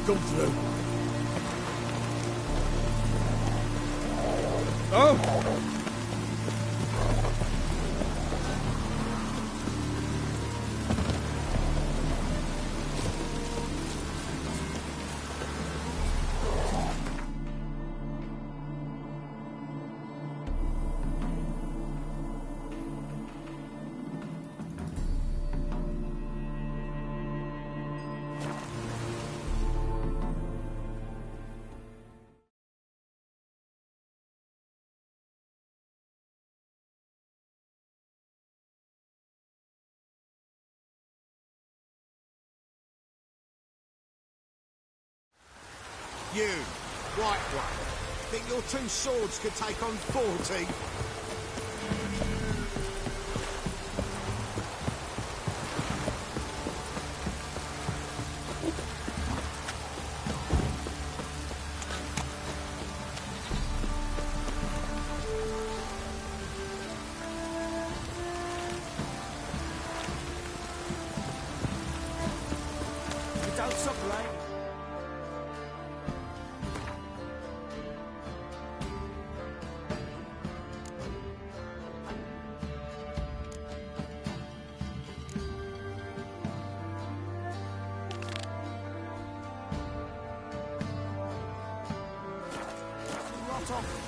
come through. Oh! You, white one, think your two swords could take on 40? Don't stop raining. Rot off.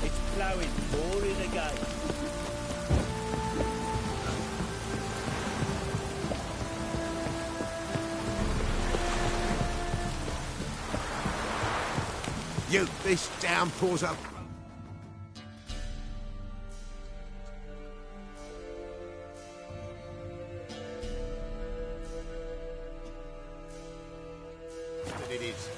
It's ploughing, pouring again. You, this downpour's up. But it is.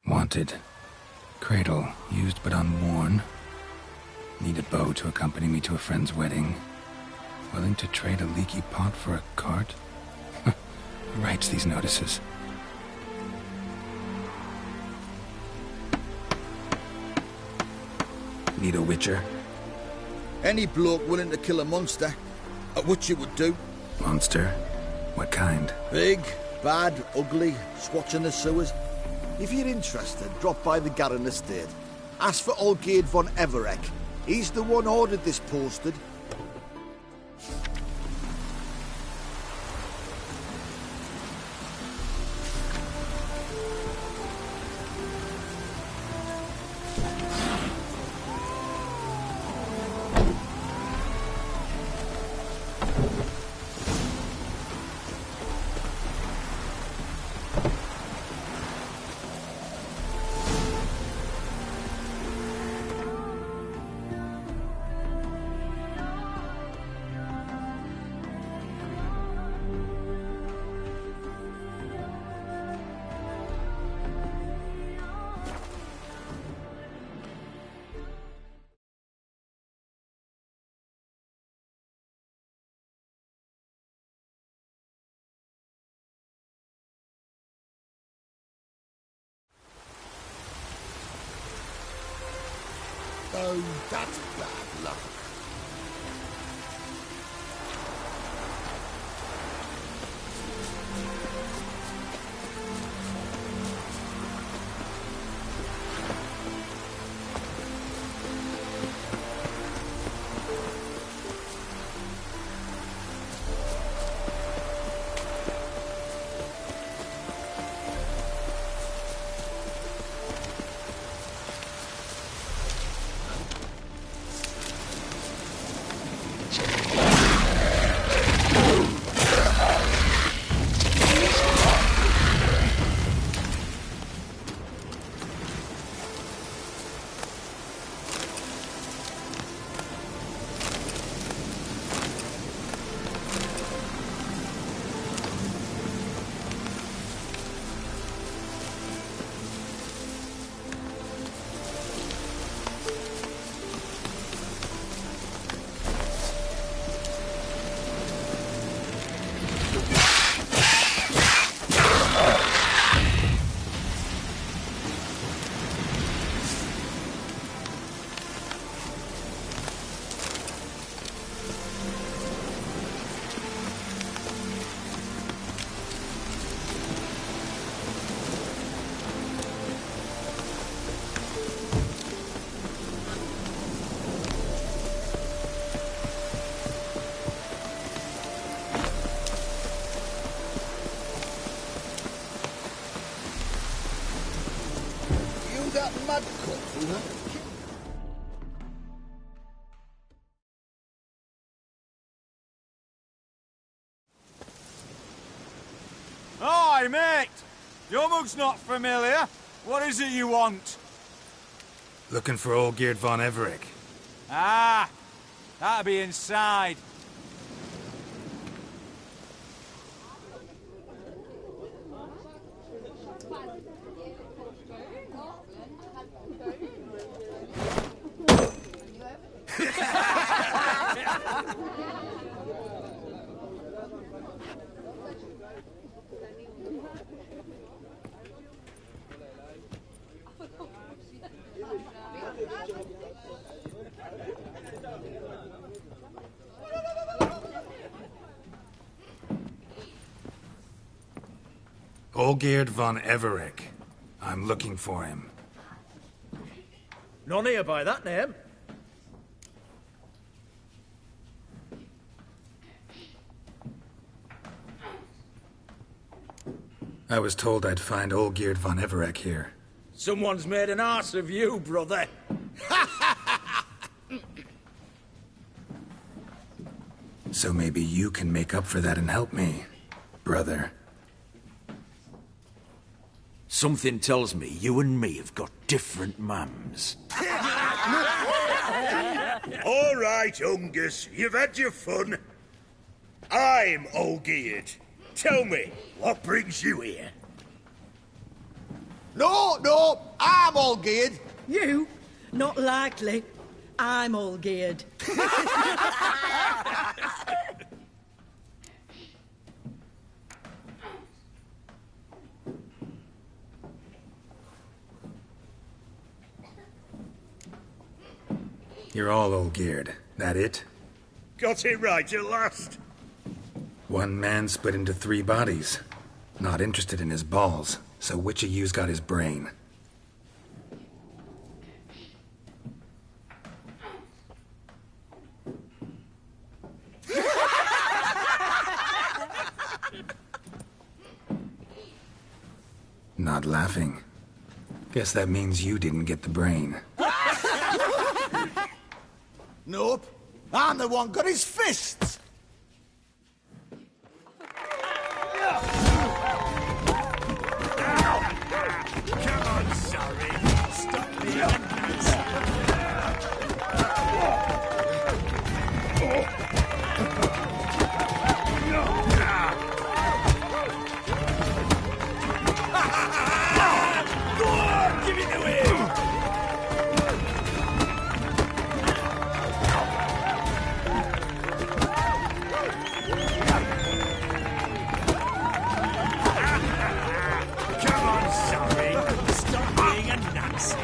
Wanted. Cradle, used but unworn. Need a bow to accompany me to a friend's wedding. Willing to trade a leaky pot for a cart? Who writes these notices? Need a witcher? Any bloke willing to kill a monster, what you would do. Monster? What kind? Big, bad, ugly, swatching the sewers. If you're interested, drop by the Garren estate. Ask for Olgierd von Everek. He's the one ordered this posted. Oh, that's bad luck. mad cock who want to kill. Hi, mate! Your mug's not familiar. What is it you want? Looking for Olgierd von Everec. Ah, that'll be inside. Olgierd von Everec. I'm looking for him. None here by that name. I was told I'd find Olgierd von Everec here. Someone's made an arse of you, brother. So maybe you can make up for that and help me, brother. Something tells me you and me have got different mums. All right, Ungus, you've had your fun. I'm Olgierd. Tell me, what brings you here? No, I'm Olgierd. You? Not likely. I'm all geared. You're all Olgierd. That it? Got it right at last. One man split into 3 bodies. Not interested in his balls, so which of you's got his brain? Not laughing. Guess that means you didn't get the brain. Nope. I'm the one got his fists. Come on, sorry. Stop me. Go on, give it away. Come on, sorry. Stop being a Nazi.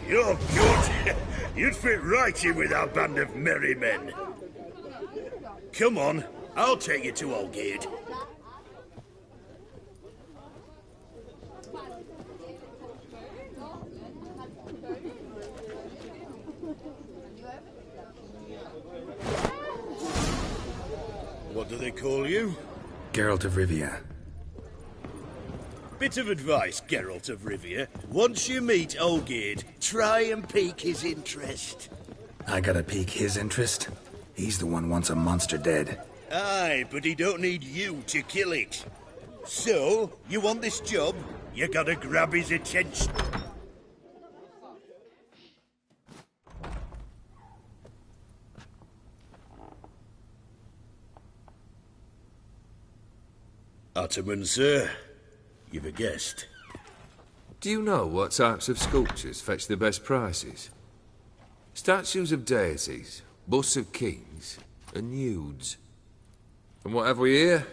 You're good. You'd fit right in with our band of merry men. Come on, I'll take you to Olgierd. What do they call you? Geralt of Rivia. Bit of advice, Geralt of Rivia. Once you meet Olgierd, try and pique his interest. I gotta pique his interest? He's the one wants a monster dead. Aye, but he don't need you to kill it. So, you want this job? You gotta grab his attention. Ottoman, sir. You've a guest. Do you know what types of sculptures fetch the best prices? Statues of deities, busts of kings, and nudes. And what have we here?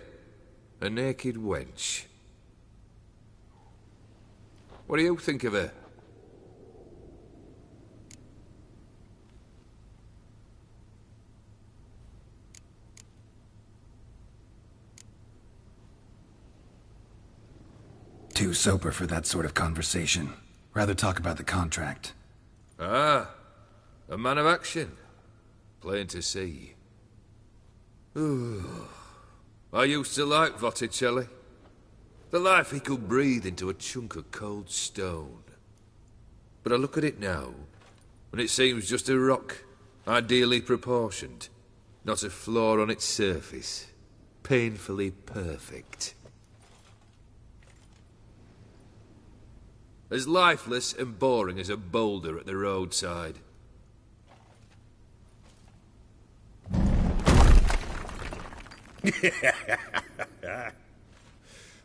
A naked wench. What do you think of her? Too sober for that sort of conversation. Rather talk about the contract. Ah, a man of action. Plain to see. Ooh. I used to like Botticelli. The life he could breathe into a chunk of cold stone. But I look at it now, and it seems just a rock, ideally proportioned. Not a flaw on its surface. Painfully perfect. As lifeless and boring as a boulder at the roadside.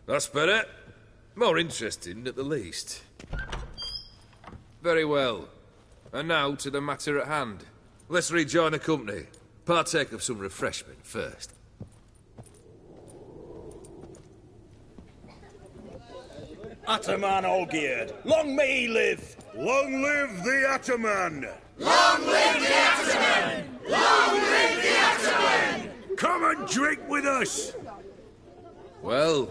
That's better. More interesting, at the least. Very well. And now to the matter at hand. Let's rejoin the company. Partake of some refreshment first. Ataman Olgierd, long may he live! Long live the Ataman! Long live the Ataman! Long live the Ataman! Come and drink with us! Well,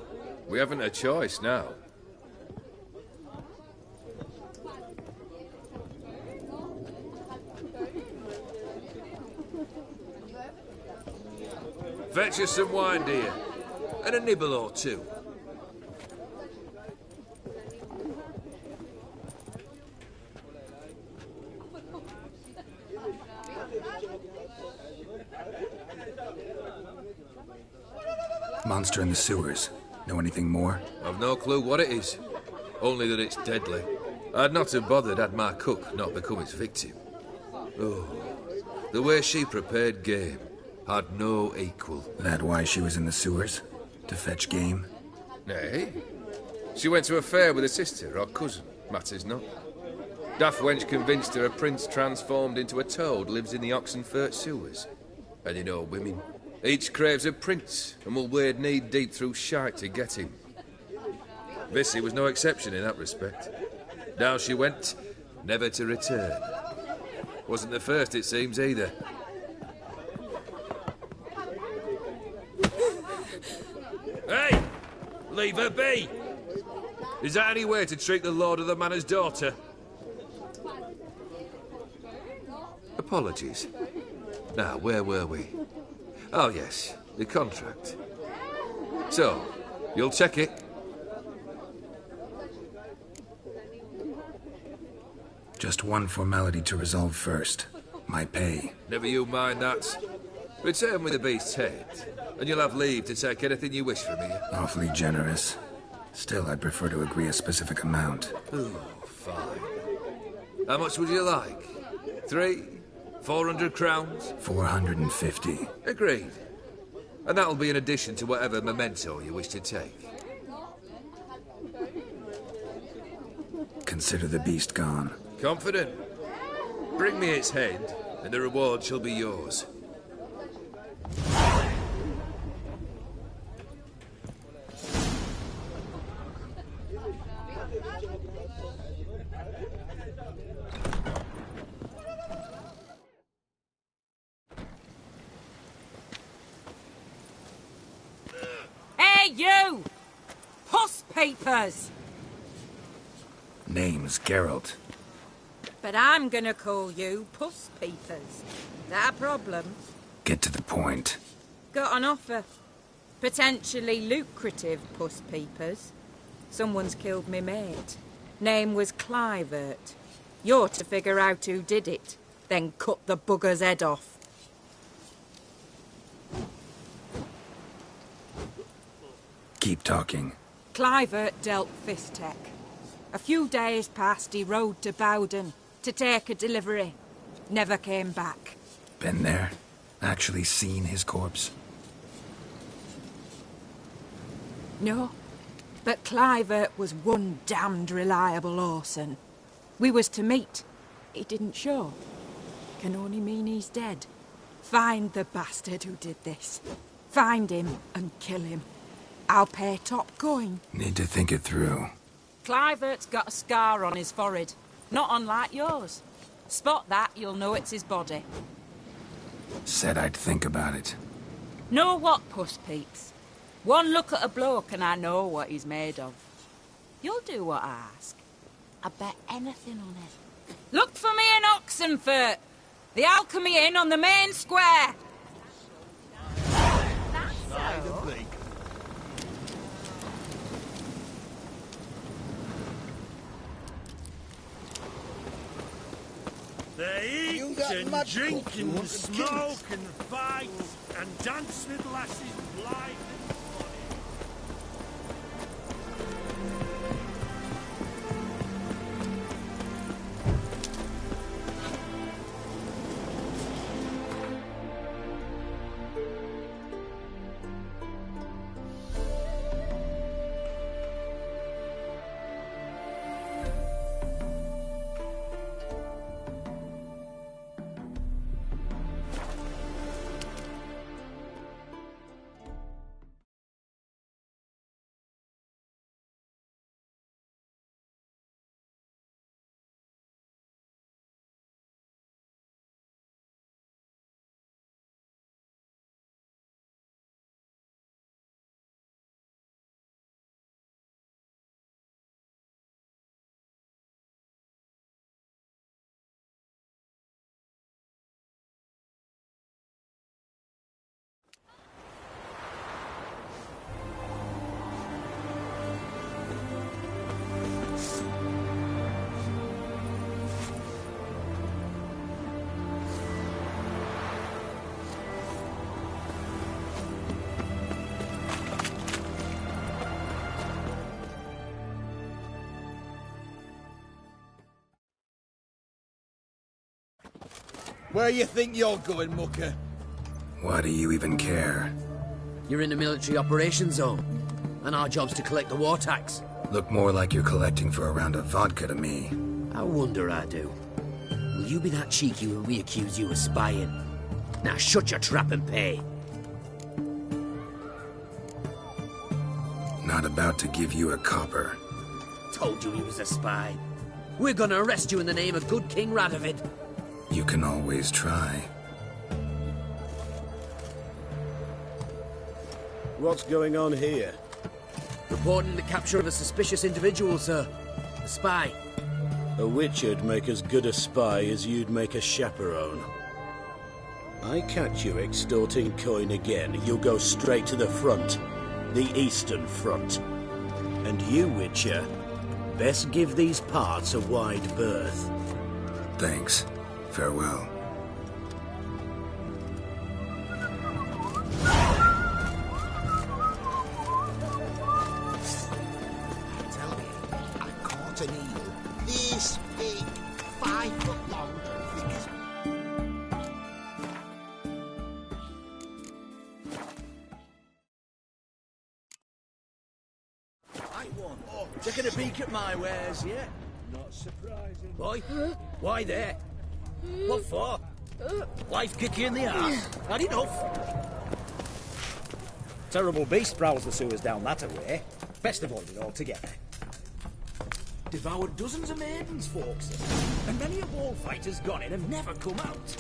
we haven't a choice now. Fetch us some wine, dear. And a nibble or two. Monster in the sewers. Know anything more? I've no clue what it is. Only that it's deadly. I'd not have bothered had my cook not become its victim. Oh, the way she prepared game had no equal. That why she was in the sewers? To fetch game? Nay. She went to a fair with a sister or cousin. Matters not. Daft wench convinced her a prince transformed into a toad lives in the Oxenfurt sewers. And you know women. Each craves a prince and will wade knee-deep through shite to get him. Vissy was no exception in that respect. Down she went, never to return. Wasn't the first, it seems, either. Hey! Leave her be! Is that any way to treat the lord of the manor's daughter? Apologies. Now, where were we? Oh, yes, the contract. So, you'll check it? Just one formality to resolve first. My pay. Never you mind that. Return with the beast's head, and you'll have leave to take anything you wish from me. Awfully generous. Still, I'd prefer to agree a specific amount. Ooh, fine. How much would you like? 400 crowns? 450. Agreed. And that'll be in addition to whatever memento you wish to take. Consider the beast gone. Confident? Bring me its head, and the reward shall be yours. Hey, you! Puss papers! Name's Geralt. But I'm gonna call you Puss Peepers. That a problem? Get to the point. Got an offer. Potentially lucrative Puss Peepers. Someone's killed me mate. Name was Clivert. You're to figure out who did it, then cut the bugger's head off. Keep talking. Clivert dealt Fistech. A few days past, he rode to Bowden to take a delivery. Never came back. Been there? Actually seen his corpse? No, but Clivert was one damned reliable Orson. We was to meet. He didn't show. Can only mean he's dead. Find the bastard who did this. Find him and kill him. I'll pay top coin. Need to think it through. Clivert's got a scar on his forehead. Not unlike yours. Spot that, you'll know it's his body. Said I'd think about it. Know what, Puss Peeps? One look at a bloke and I know what he's made of. You'll do what I ask. I bet anything on it. Look for me in Oxenfurt. The Alchemy Inn on the main square. They eat and drink and smoke and fight and dance with lasses blithe and bonny. Where you think you're going, mucker? Why do you even care? You're in the military operations zone, and our job's to collect the war tax. Look more like you're collecting for a round of vodka to me. I wonder I do. Will you be that cheeky when we accuse you of spying? Now shut your trap and pay. Not about to give you a copper. Told you he was a spy. We're gonna arrest you in the name of good King Radovid. You can always try. What's going on here? Reporting the capture of a suspicious individual, sir. A spy. A witcher'd make as good a spy as you'd make a chaperone. I catch you extorting coin again, you'll go straight to the front. The Eastern Front. And you, Witcher, best give these parts a wide berth. Thanks. Farewell. Tell me, I caught an eel this big, 5 foot long, thick as... I won. Taking a peek at my wares, yeah? Not surprising. Boy, why there? What for? Life kick you in the arse. Had enough. Terrible beast prowls the sewers down that way. Best avoid it altogether. Devoured dozens of maidens, folks. And many a wall fighter's gone in and never come out.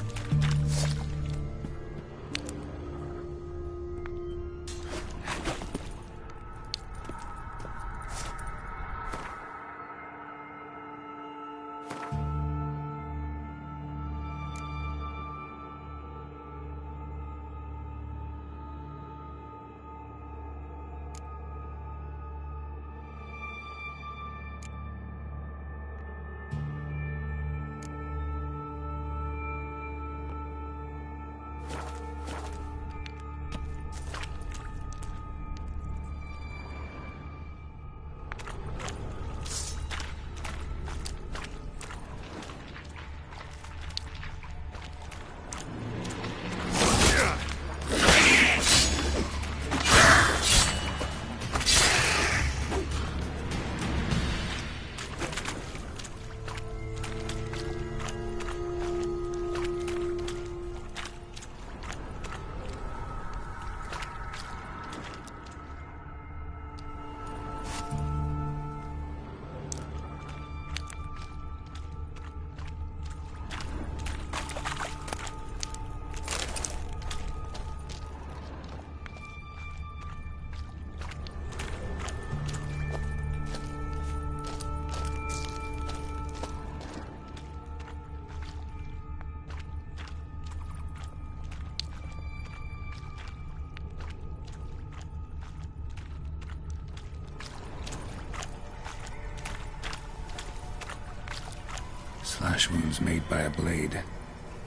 Slash wounds made by a blade.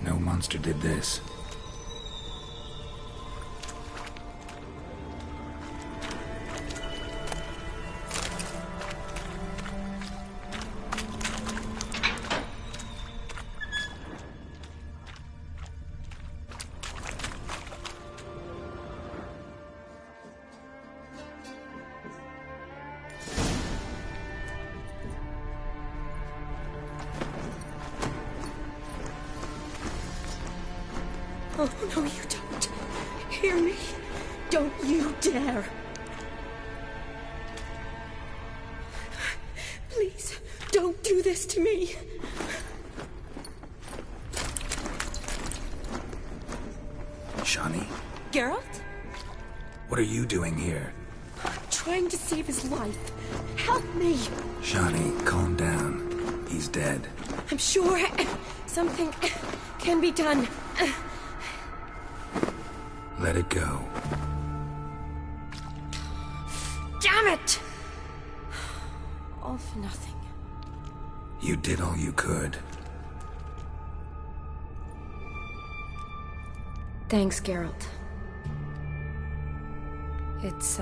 No monster did this. Oh, no, you don't. Hear me? Don't you dare. Please, don't do this to me. Shani? Geralt? What are you doing here? Trying to save his life. Help me. Shani, calm down. He's dead. I'm sure something can be done. Let it go. Damn it! All for nothing. You did all you could. Thanks, Geralt. It's,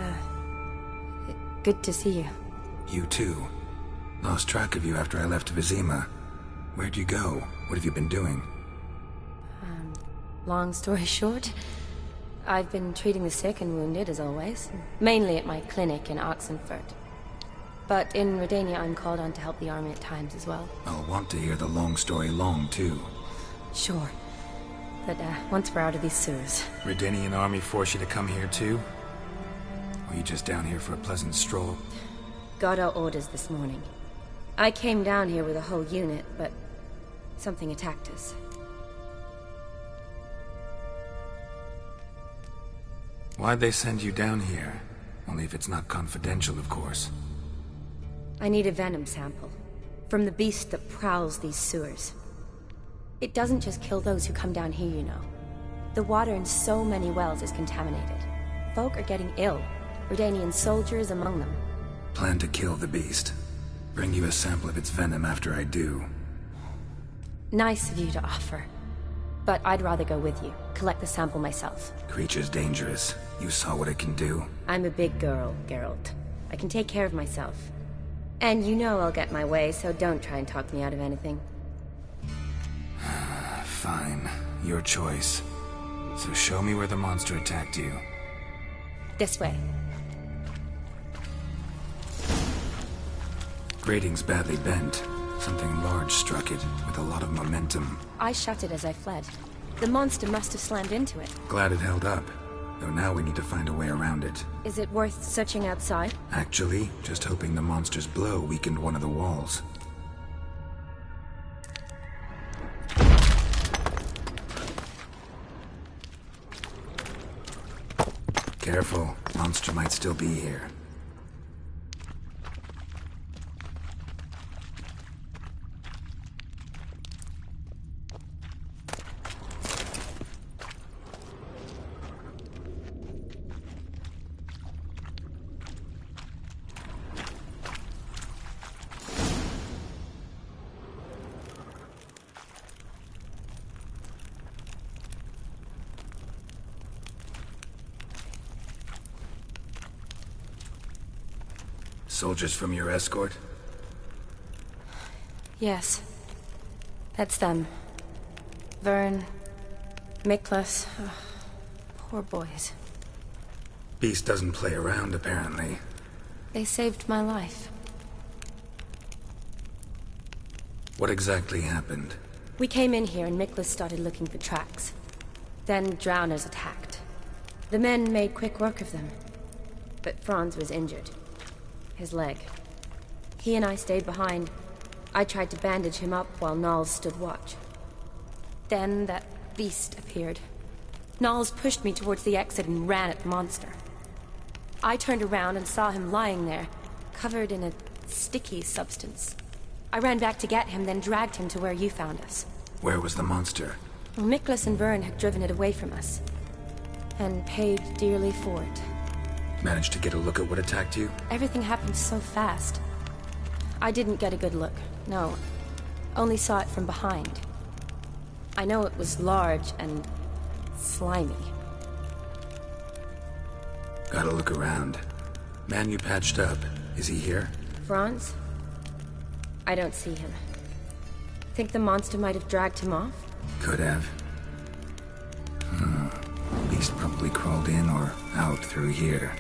good to see you. You too. Lost track of you after I left Vizima. Where'd you go? What have you been doing? Long story short, I've been treating the sick and wounded, as always. Mainly at my clinic in Oxenfurt. But in Redania, I'm called on to help the army at times as well. I'll want to hear the long story long, too. Sure. But, once we're out of these sewers. Redanian army force you to come here, too? Or you just down here for a pleasant stroll? Got our orders this morning. I came down here with a whole unit, but something attacked us. Why'd they send you down here? Only if it's not confidential, of course. I need a venom sample. From the beast that prowls these sewers. It doesn't just kill those who come down here, you know. The water in so many wells is contaminated. Folk are getting ill. Redanian soldiers among them. Plan to kill the beast. Bring you a sample of its venom after I do. Nice of you to offer. But I'd rather go with you. Collect the sample myself. Creature's dangerous. You saw what it can do. I'm a big girl, Geralt. I can take care of myself. And you know I'll get my way, so don't try and talk me out of anything. Fine. Your choice. So show me where the monster attacked you. This way. Grating's badly bent. Something large struck it, with a lot of momentum. I shut it as I fled. The monster must have slammed into it. Glad it held up. Though now we need to find a way around it. Is it worth searching outside? Actually, just hoping the monster's blow weakened one of the walls. Careful, monster might still be here. Soldiers from your escort? Yes. That's them. Vern, Miklas. Oh, poor boys. Beast doesn't play around, apparently. They saved my life. What exactly happened? We came in here and Miklas started looking for tracks. Then drowners attacked. The men made quick work of them. But Franz was injured. His leg. He and I stayed behind. I tried to bandage him up while Nals stood watch. Then that beast appeared. Nals pushed me towards the exit and ran at the monster. I turned around and saw him lying there, covered in a sticky substance. I ran back to get him, then dragged him to where you found us. Where was the monster? Well, Miklas and Vern had driven it away from us. And paid dearly for it. Managed to get a look at what attacked you? Everything happened so fast. I didn't get a good look, no. Only saw it from behind. I know it was large and slimy. Gotta look around. Man you patched up, is he here? Franz? I don't see him. Think the monster might have dragged him off? Could have. Beast probably crawled in or out through here.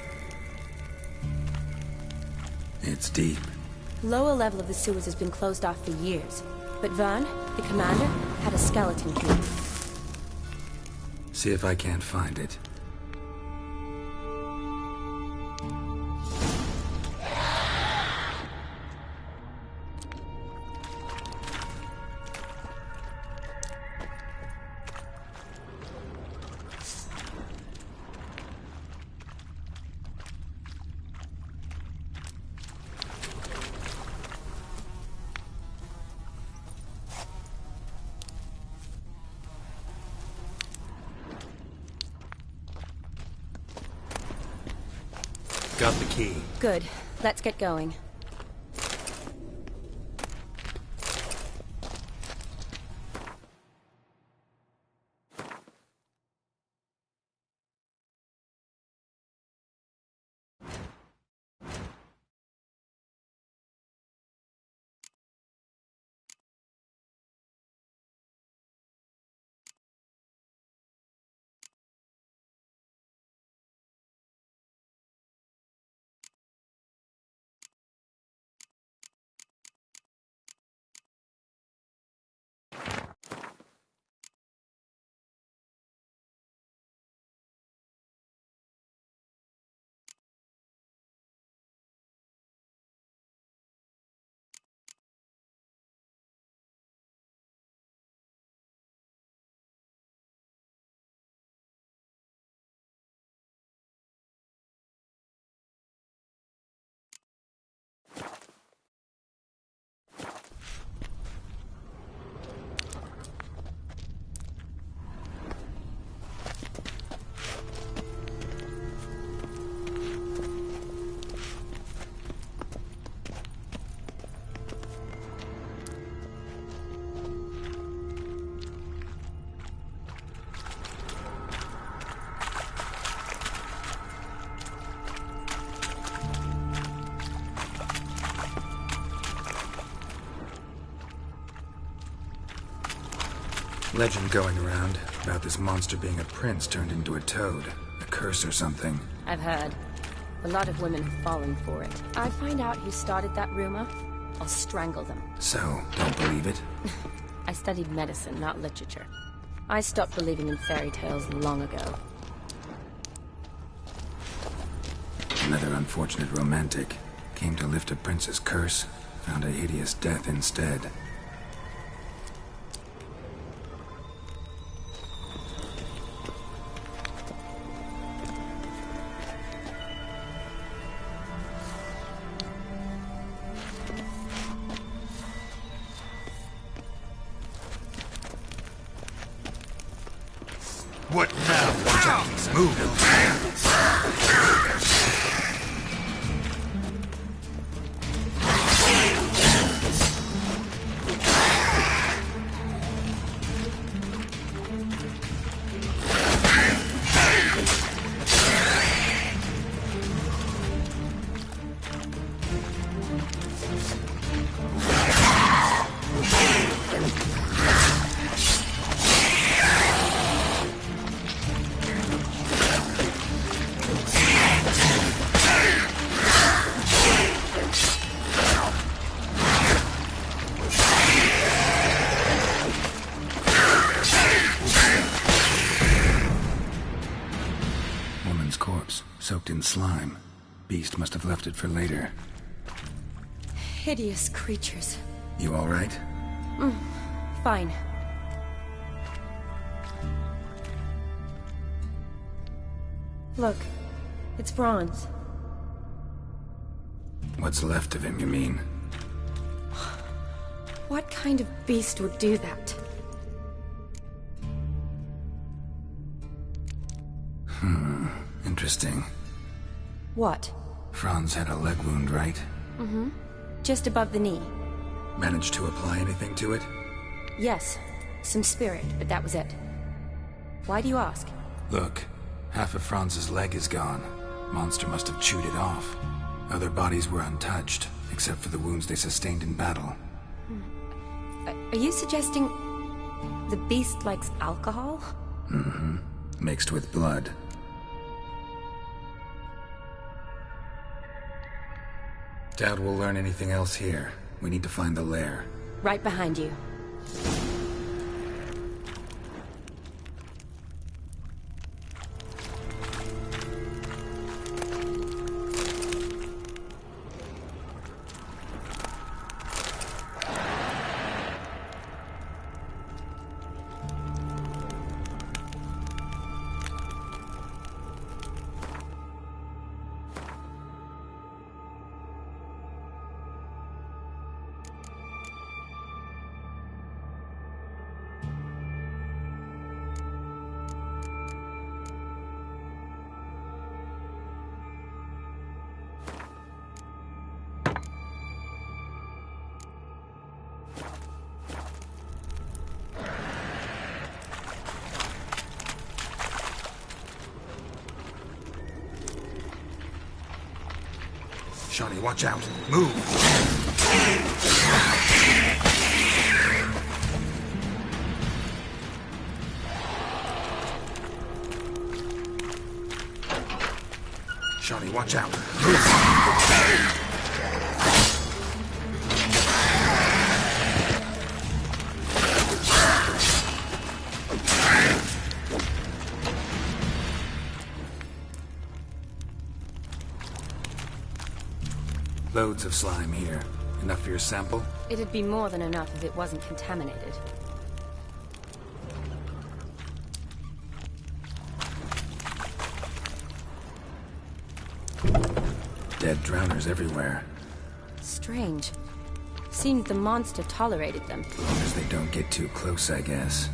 It's deep. Lower level of the sewers has been closed off for years. But Vern, the commander, had a skeleton key. See if I can't find it. Got the key. Good. Let's get going. Legend going around about this monster being a prince turned into a toad. A curse or something. I've heard. A lot of women have fallen for it. I find out who started that rumor, I'll strangle them. So, don't believe it? I studied medicine, not literature. I stopped believing in fairy tales long ago. Another unfortunate romantic. Came to lift a prince's curse, found a hideous death instead. What now? Watch out! Move! Soaked in slime. Beast must have left it for later. Hideous creatures. You all right? Fine. Look, it's Franz. What's left of him, you mean? What kind of beast would do that? Interesting. What? Franz had a leg wound, right? Just above the knee. Managed to apply anything to it? Yes. Some spirit, but that was it. Why do you ask? Look, half of Franz's leg is gone. Monster must have chewed it off. Other bodies were untouched, except for the wounds they sustained in battle. Are you suggesting the beast likes alcohol? Mm-hmm. Mixed with blood. Doubt we'll learn anything else here. We need to find the lair. Right behind you. Shawnee, watch out. Move! Shawnee, watch out. Move! Loads of slime here. Enough for your sample? It'd be more than enough if it wasn't contaminated. Dead drowners everywhere. Strange. Seemed the monster tolerated them. As long as they don't get too close, I guess.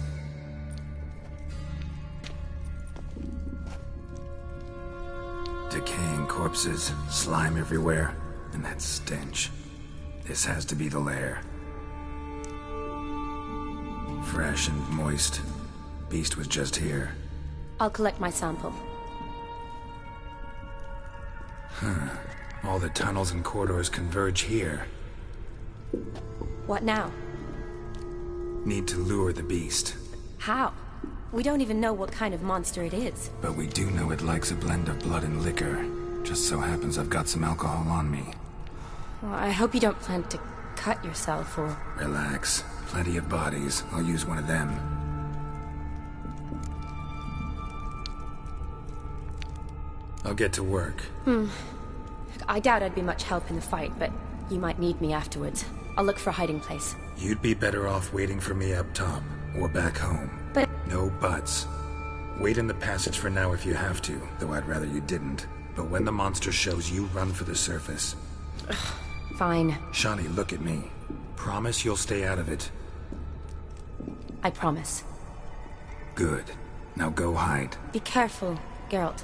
Decaying corpses, slime everywhere, and that stench. This has to be the lair. Fresh and moist. Beast was just here. I'll collect my sample. Huh. All the tunnels and corridors converge here. What now? Need to lure the beast. How? We don't even know what kind of monster it is. But we do know it likes a blend of blood and liquor. Just so happens I've got some alcohol on me. Well, I hope you don't plan to cut yourself or... Relax. Plenty of bodies. I'll use one of them. I'll get to work. I doubt I'd be much help in the fight, but you might need me afterwards. I'll look for a hiding place. You'd be better off waiting for me up top, or back home. But... No buts. Wait in the passage for now if you have to, though I'd rather you didn't. But when the monster shows, you run for the surface. Fine. Shawnee, look at me. Promise you'll stay out of it. I promise. Good. Now go hide. Be careful, Geralt.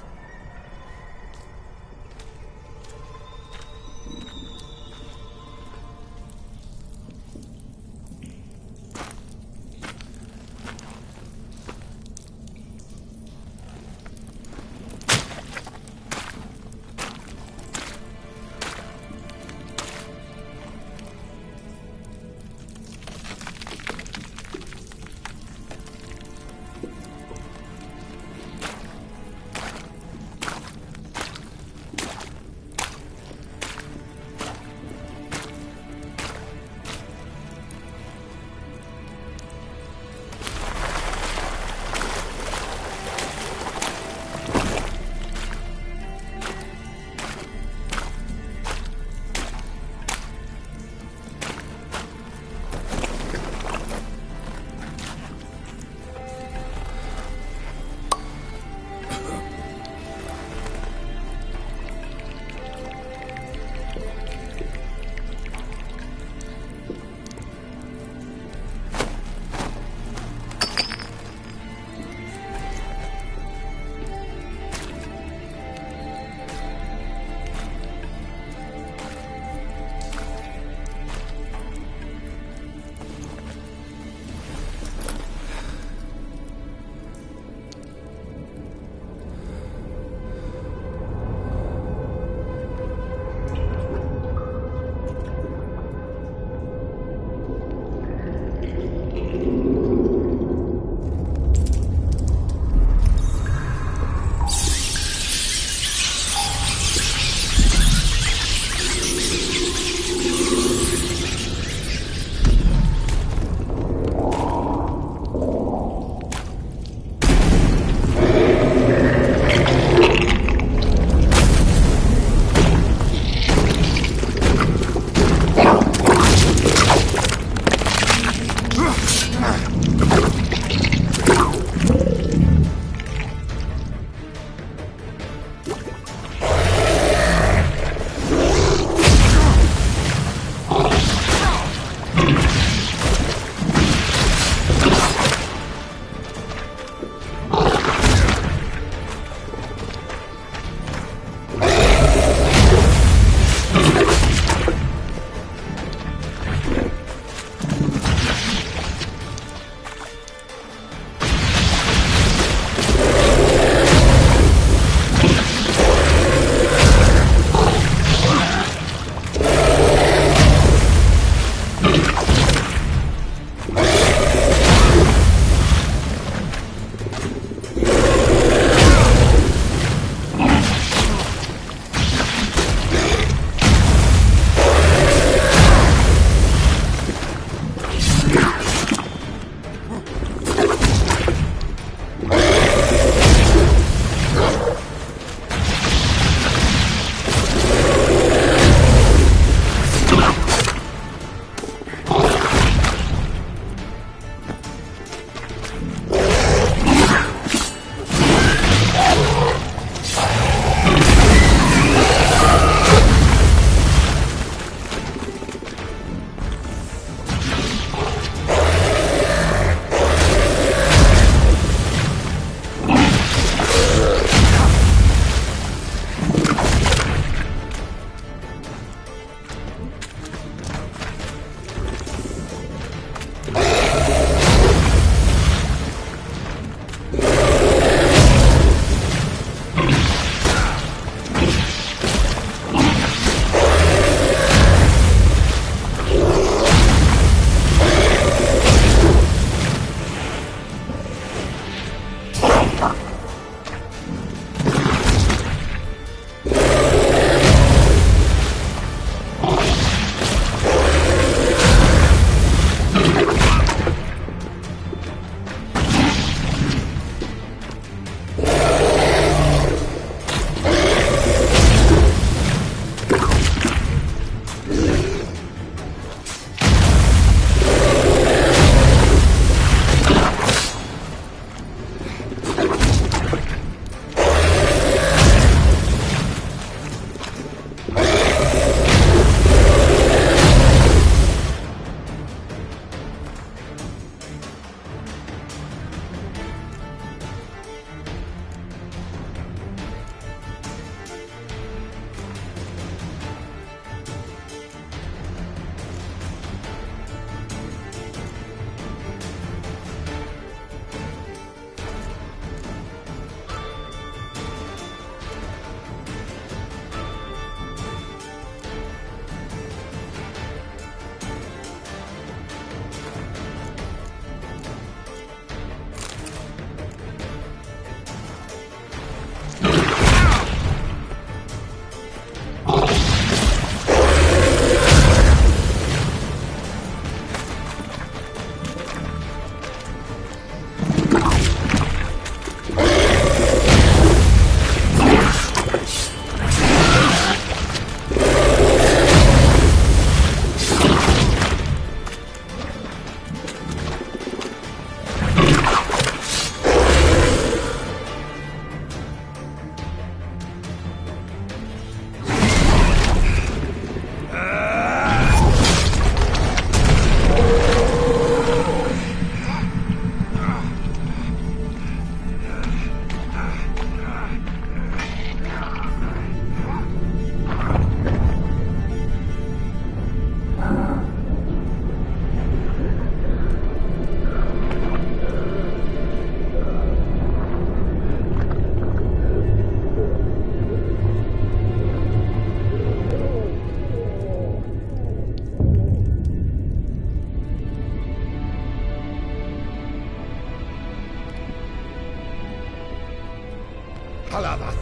Kalavath,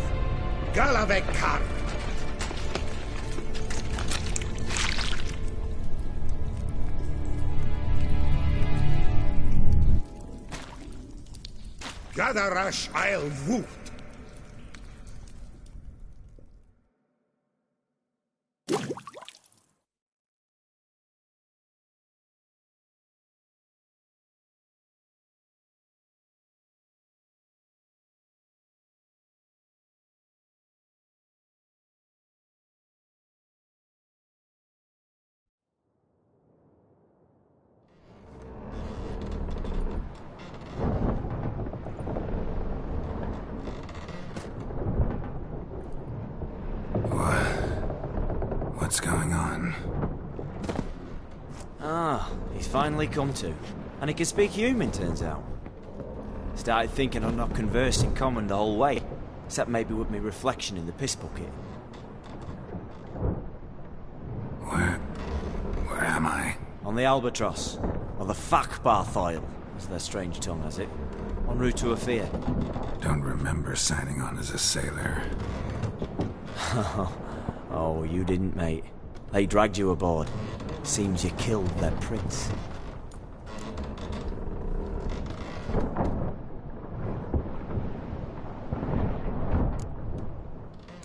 Galavekar. Gadarash I'll Woot. What's going on? Ah, he's finally come to. And he can speak human, turns out. Started thinking I'd not conversed in common the whole way, except maybe with me reflection in the piss bucket. Where am I? On the Albatross, or the Fakbarthoil, as their strange tongue has it, en route to Afir. Don't remember signing on as a sailor. Oh, you didn't, mate. They dragged you aboard. Seems you killed their prince.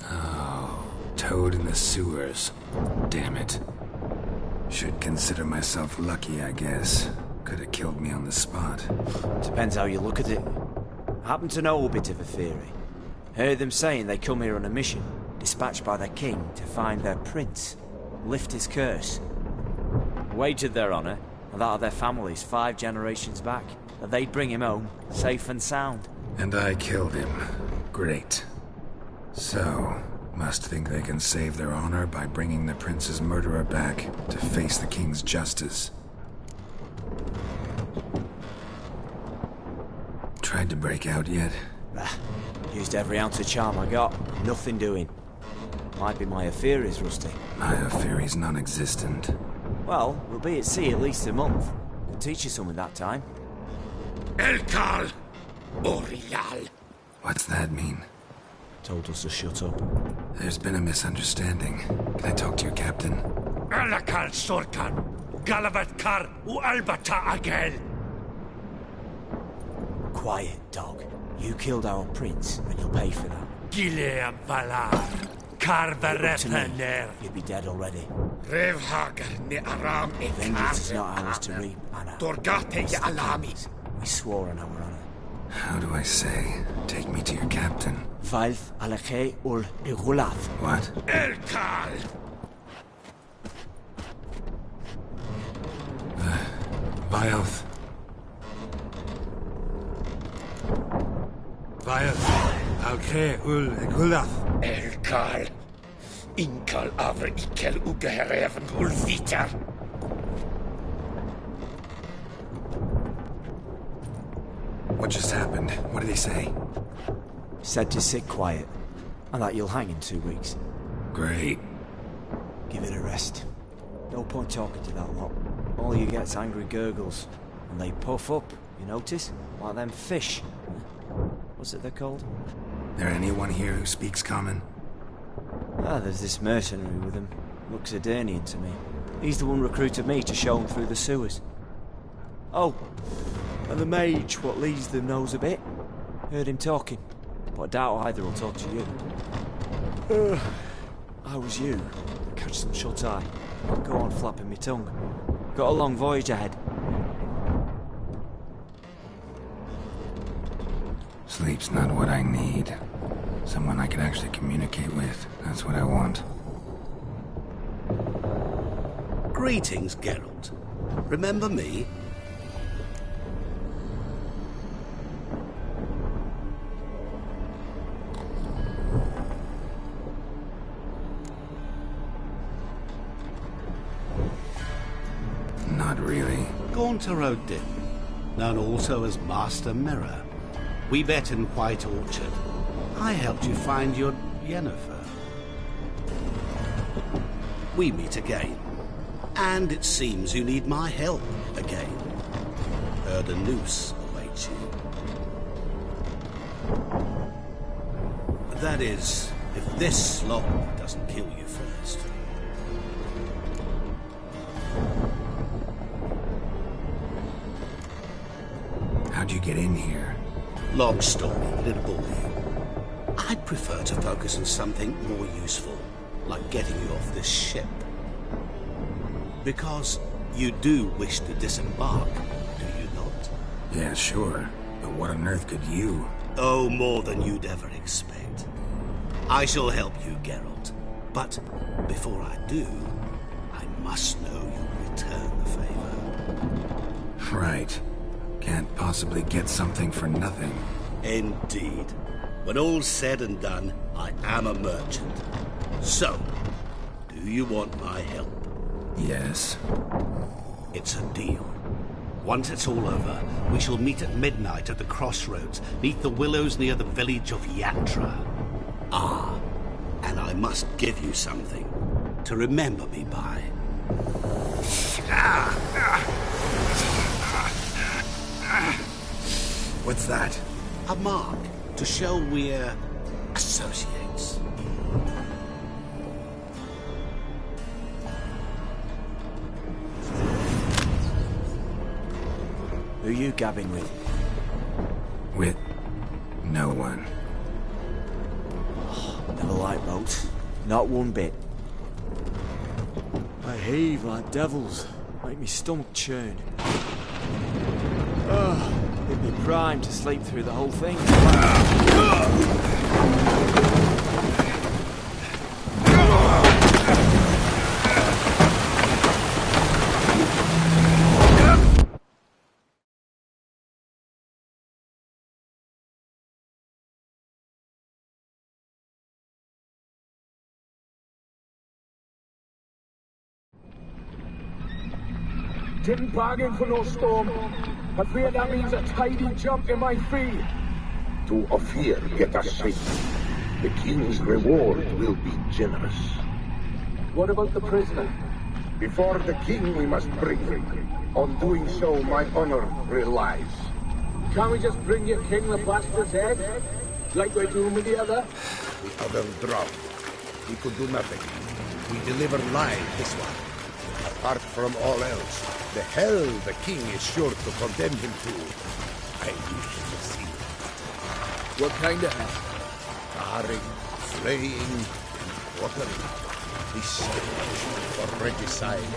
Oh, toad in the sewers. Damn it. Should consider myself lucky, I guess. Could have killed me on the spot. Depends how you look at it. Happen to know a bit of a theory. Heard them saying they come here on a mission, dispatched by their king to find their prince, lift his curse. Wagered their honour, and that of their families 5 generations back, that they'd bring him home, safe and sound. And I killed him. Great. So, must think they can save their honor by bringing the prince's murderer back to face the king's justice. Tried to break out yet? Used every ounce of charm I got. Nothing doing. Might be my Aphiri's rusty. My Aphiri's non-existent. Well, we'll be at sea at least a month. Could teach you something that time. Elkal Orial. What's that mean? Told us to shut up. There's been a misunderstanding. Can I talk to your captain? Alakal Sorkan. Galavatkar U Albata Agel. Quiet, dog. You killed our prince, and you'll pay for that. Gileam Valar. Karvarepener. You'd be dead already. Revhagar ne Aram e Vengeance is not ours to reap, Anna. Dorgate ya Alami. We swore on our honor. How do I say? Take me to your captain. Valf Alakhe ul Igulath. What? Elkal! Vioth. Vioth. Alkhe ul Igulath. Elkal. Inkal Avre Ikel Ugehereven ul Vitar. What just happened? What did he say? Said to sit quiet, and that you'll hang in 2 weeks. Great. Give it a rest. No point talking to that lot. All you get's angry gurgles. And they puff up, you notice? Like them fish. What's it they're called? There anyone here who speaks common? Ah, there's this mercenary with him. Looks Adernian to me. He's the one recruited me to show him through the sewers. Oh, and the mage what leads them knows a bit. Heard him talking, but I doubt either will talk to you. How was you? Catch some shut-eye. Go on flapping me tongue. Got a long voyage ahead. Sleep's not what I need. Someone I can actually communicate with. That's what I want. Greetings, Geralt. Remember me? Not really. Gaunter O'Din, known also as Master Mirror. We met in White Orchard. I helped you find your Yennefer. We meet again. And it seems you need my help again. Heard a noose awaits you. That is, if this slog doesn't kill you first. How'd you get in here? Long story, but it'll bore you. I'd prefer to focus on something more useful, like getting you off this ship. Because you do wish to disembark, do you not? Yeah, sure. But what on earth could you? Oh, more than you'd ever expect. I shall help you, Geralt. But before I do, I must know you'll return the favor. Right. Can't possibly get something for nothing. Indeed. When all's said and done, I am a merchant. So, do you want my help? Yes. It's a deal. Once it's all over, we shall meet at midnight at the crossroads, neath the willows near the village of Yatra. Ah, and I must give you something to remember me by. What's that? A mark to show we're associates. Who you gabbing with? With no one. Never liked boats. Not one bit. They heave like devils. Make me stomach churn. It'd be prime to sleep through the whole thing. Didn't bargain for no storm. I fear that means a tidy jump in my fee. To Ophir get us safe. The king's reward will be generous. What about the prisoner? Before the king we must bring him. On doing so, my honor relies. Can't we just bring your king the bastard's head? Like we're doing with the other? The other drowned. We could do nothing. We deliver live this one. Apart from all else, the hell the king is sure to condemn him to. I wish to see it. What kind of hell? Carring, flaying, and quartering. This stage for regicide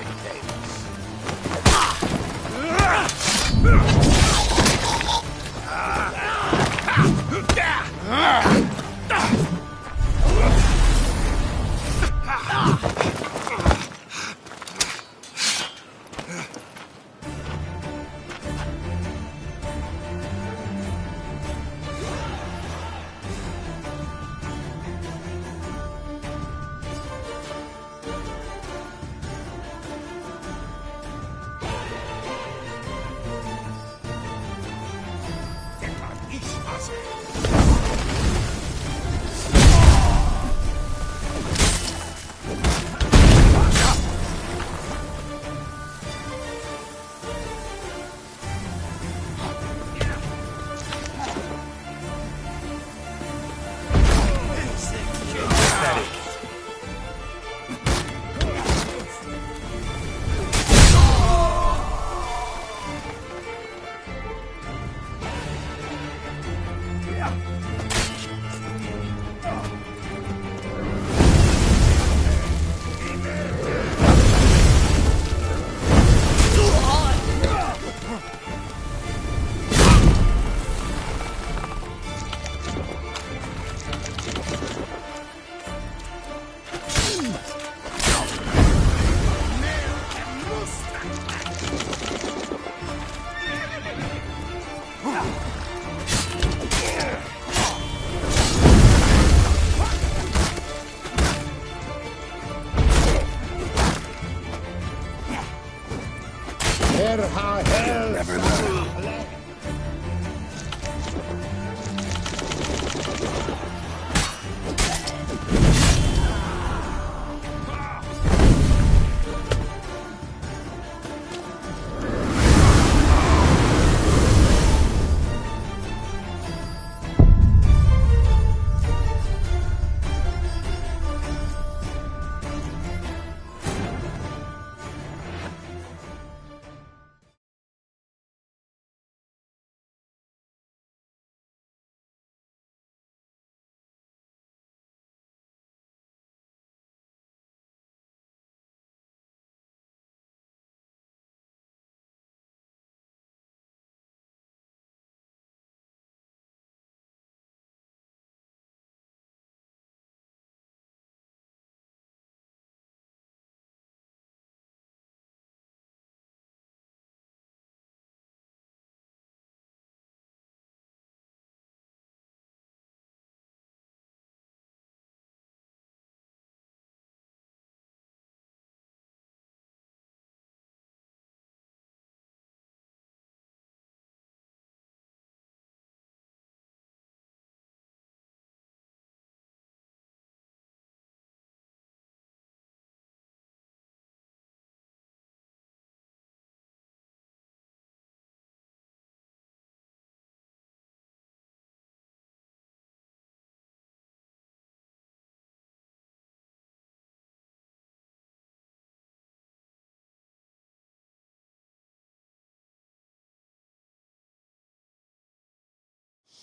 Never learn.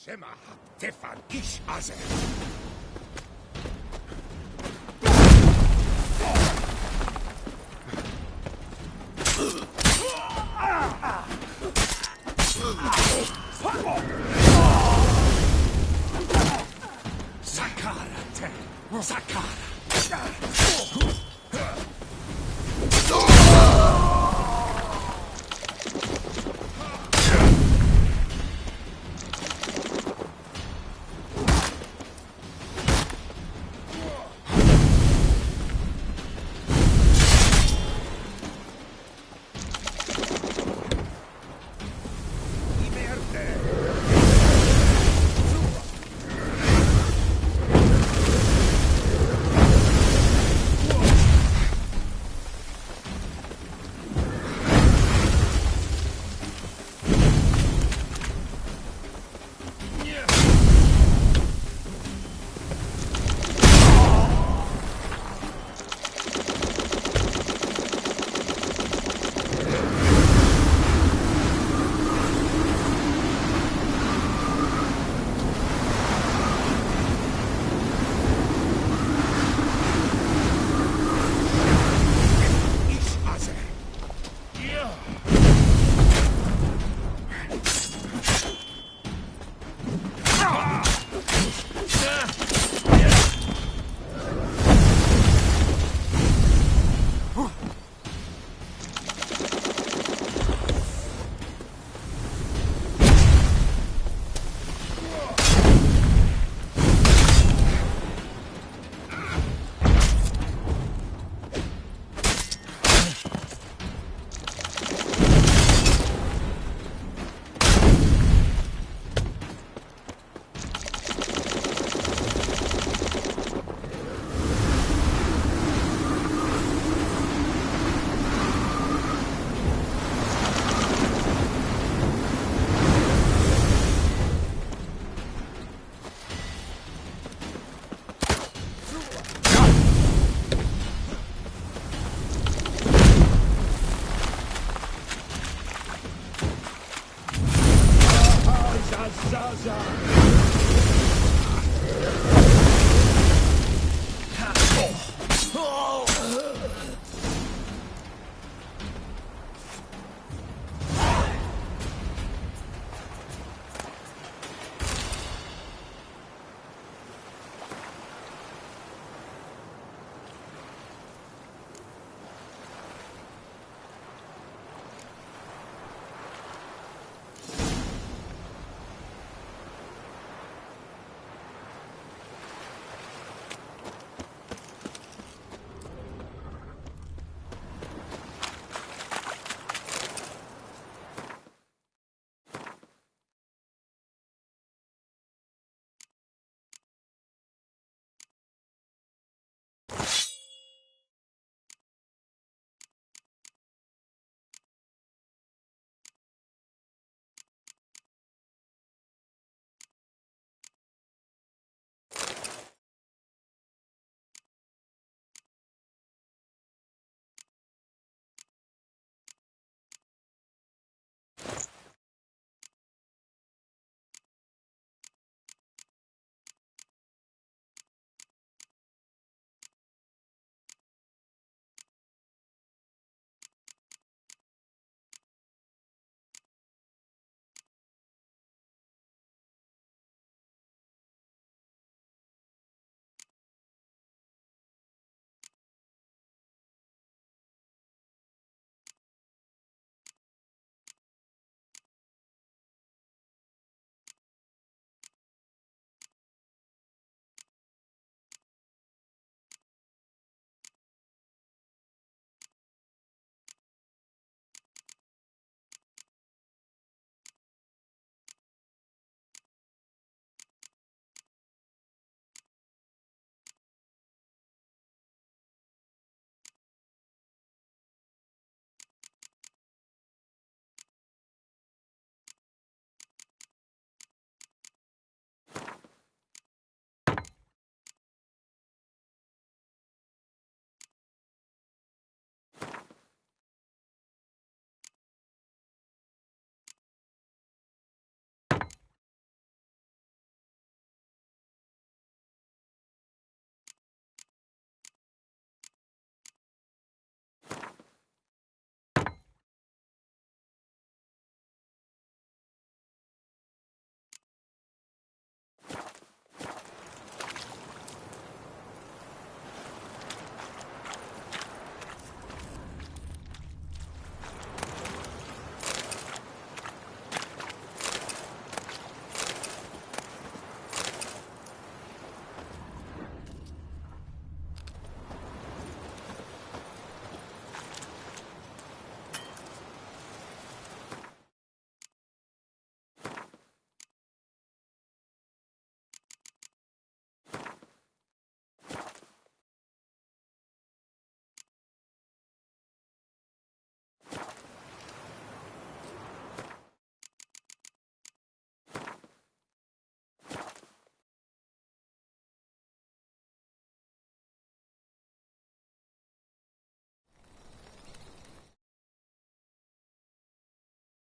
Sema, Tefan Ish Aze. Sakara, Sakara. Zaza!